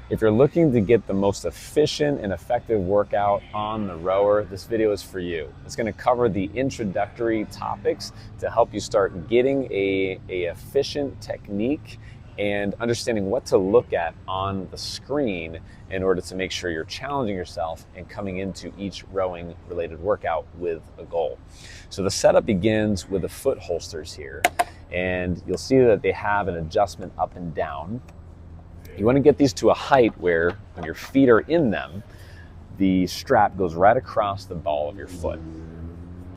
If you're looking to get the most efficient and effective workout on the rower, this video is for you. It's going to cover the introductory topics to help you start getting a efficient technique and understanding what to look at on the screen in order to make sure you're challenging yourself and coming into each rowing related workout with a goal. So the setup begins with the foot holsters here, and you'll see that they have an adjustment up and down. You want to get these to a height where when your feet are in them, the strap goes right across the ball of your foot.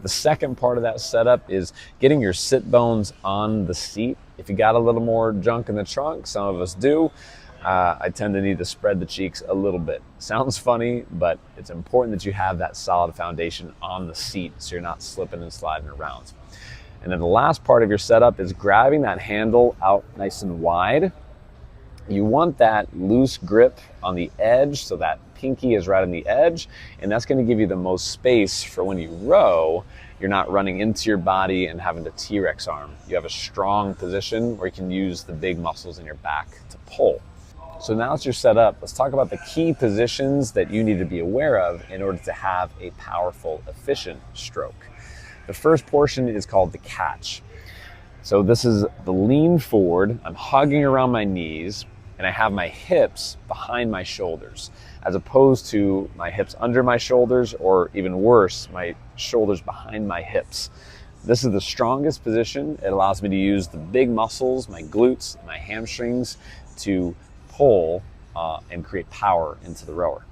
The second part of that setup is getting your sit bones on the seat. If you got a little more junk in the trunk, some of us do, I tend to need to spread the cheeks a little bit. Sounds funny, but it's important that you have that solid foundation on the seat so you're not slipping and sliding around. And then the last part of your setup is grabbing that handle out nice and wide. You want that loose grip on the edge so that pinky is right on the edge, and that's going to give you the most space for when you row. You're not running into your body and having to T-Rex arm. You have a strong position where you can use the big muscles in your back to pull. So now that you're set up, let's talk about the key positions that you need to be aware of in order to have a powerful, efficient stroke. The first portion is called the catch. So this is the lean forward. I'm hugging around my knees, and I have my hips behind my shoulders, as opposed to my hips under my shoulders, or even worse, my shoulders behind my hips. This is the strongest position. It allows me to use the big muscles, my glutes, my hamstrings, to pull and create power into the rower.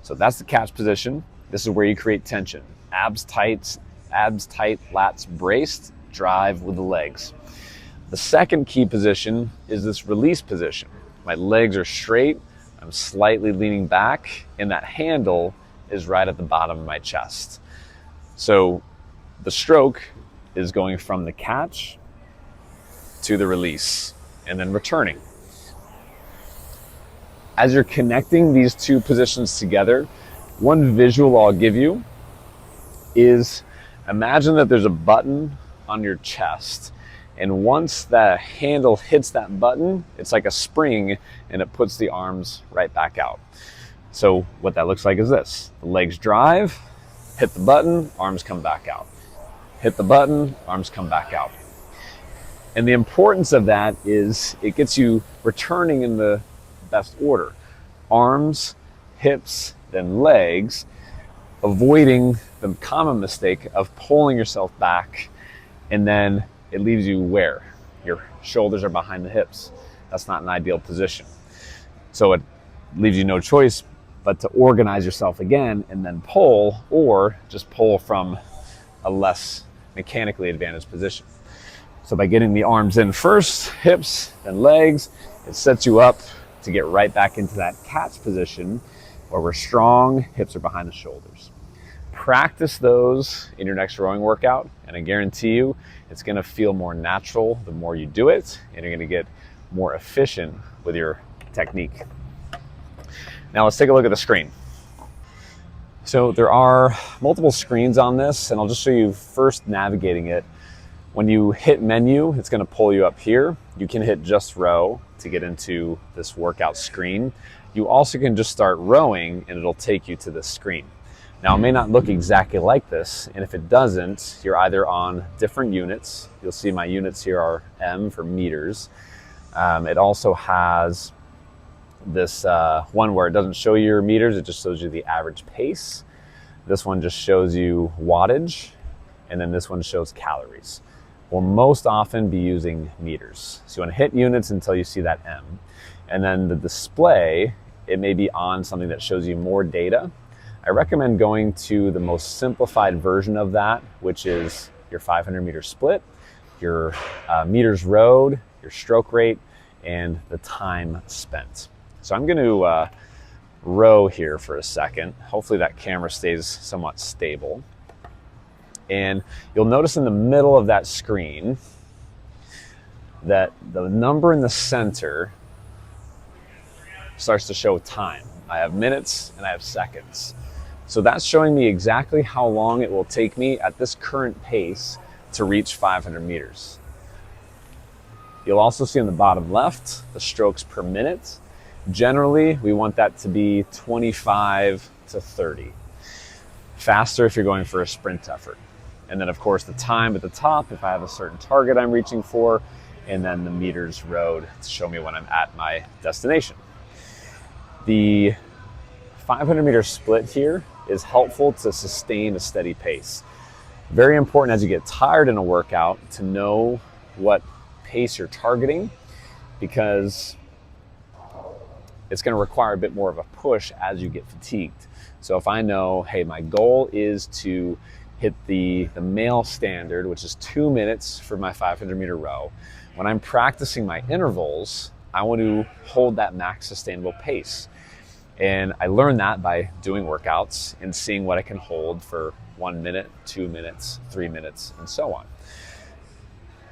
So that's the catch position. This is where you create tension. Abs tight, lats braced, drive with the legs. The second key position is this release position. My legs are straight, I'm slightly leaning back, and that handle is right at the bottom of my chest. So the stroke is going from the catch to the release and then returning. As you're connecting these two positions together, one visual I'll give you is imagine that there's a button on your chest, and once that handle hits that button, it's like a spring and it puts the arms right back out. So what that looks like is this. The legs drive, hit the button, arms come back out. Hit the button, arms come back out. And the importance of that is it gets you returning in the best order. Arms, hips, then legs, avoiding the common mistake of pulling yourself back, and then it leaves you where? Your shoulders are behind the hips. That's not an ideal position. So it leaves you no choice but to organize yourself again and then pull, or just pull from a less mechanically advantaged position. So by getting the arms in first, hips, then legs, it sets you up to get right back into that catch position where we're strong, hips are behind the shoulders. Practice those in your next rowing workout, and I guarantee you it's going to feel more natural the more you do it, and you're going to get more efficient with your technique. Now let's take a look at the screen. So there are multiple screens on this, and I'll just show you first navigating it. When you hit menu, it's going to pull you up here. You can hit just row to get into this workout screen. You also can just start rowing and it'll take you to this screen. Now, it may not look exactly like this, and if it doesn't, you're either on different units. You'll see my units here are M for meters. It also has this one where it doesn't show you your meters, it just shows you the average pace. This one just shows you wattage, and then this one shows calories. We'll most often be using meters. So you want to hit units until you see that M. And then the display, it may be on something that shows you more data. I recommend going to the most simplified version of that, which is your 500 meter split, your meters rowed, your stroke rate, and the time spent. So I'm going to row here for a second. Hopefully that camera stays somewhat stable. And you'll notice in the middle of that screen that the number in the center starts to show time. I have minutes and I have seconds. So that's showing me exactly how long it will take me at this current pace to reach 500 meters. You'll also see on the bottom left the strokes per minute. Generally, we want that to be 25 to 30. Faster if you're going for a sprint effort. And then of course the time at the top if I have a certain target I'm reaching for, and then the meters rowed to show me when I'm at my destination. The 500-meter split here is helpful to sustain a steady pace. Very important as you get tired in a workout to know what pace you're targeting, because it's going to require a bit more of a push as you get fatigued. So if I know, hey, my goal is to hit the male standard, which is 2 minutes for my 500-meter row, when I'm practicing my intervals, I want to hold that max sustainable pace. And I learned that by doing workouts and seeing what I can hold for 1 minute, 2 minutes, 3 minutes, and so on.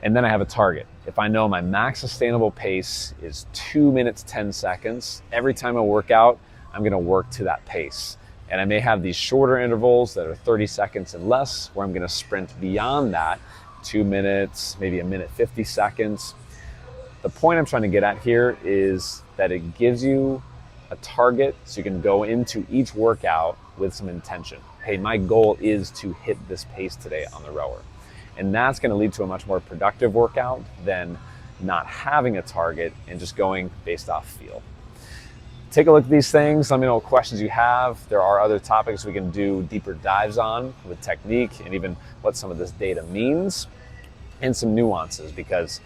And then I have a target. If I know my max sustainable pace is 2 minutes, 10 seconds, every time I work out, I'm gonna work to that pace. And I may have these shorter intervals that are 30 seconds and less, where I'm gonna sprint beyond that, 2 minutes, maybe 1minute 50 seconds. The point I'm trying to get at here is that it gives you a target so you can go into each workout with some intention. Hey, my goal is to hit this pace today on the rower. And that's going to lead to a much more productive workout than not having a target and just going based off feel. Take a look at these things. Let me know what questions you have. There are other topics we can do deeper dives on with technique and even what some of this data means and some nuances, because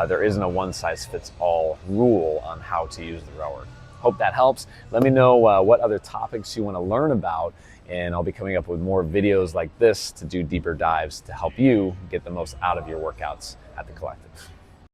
there isn't a one-size-fits-all rule on how to use the rower. Hope that helps. Let me know what other topics you want to learn about, and I'll be coming up with more videos like this to do deeper dives to help you get the most out of your workouts at The Collective.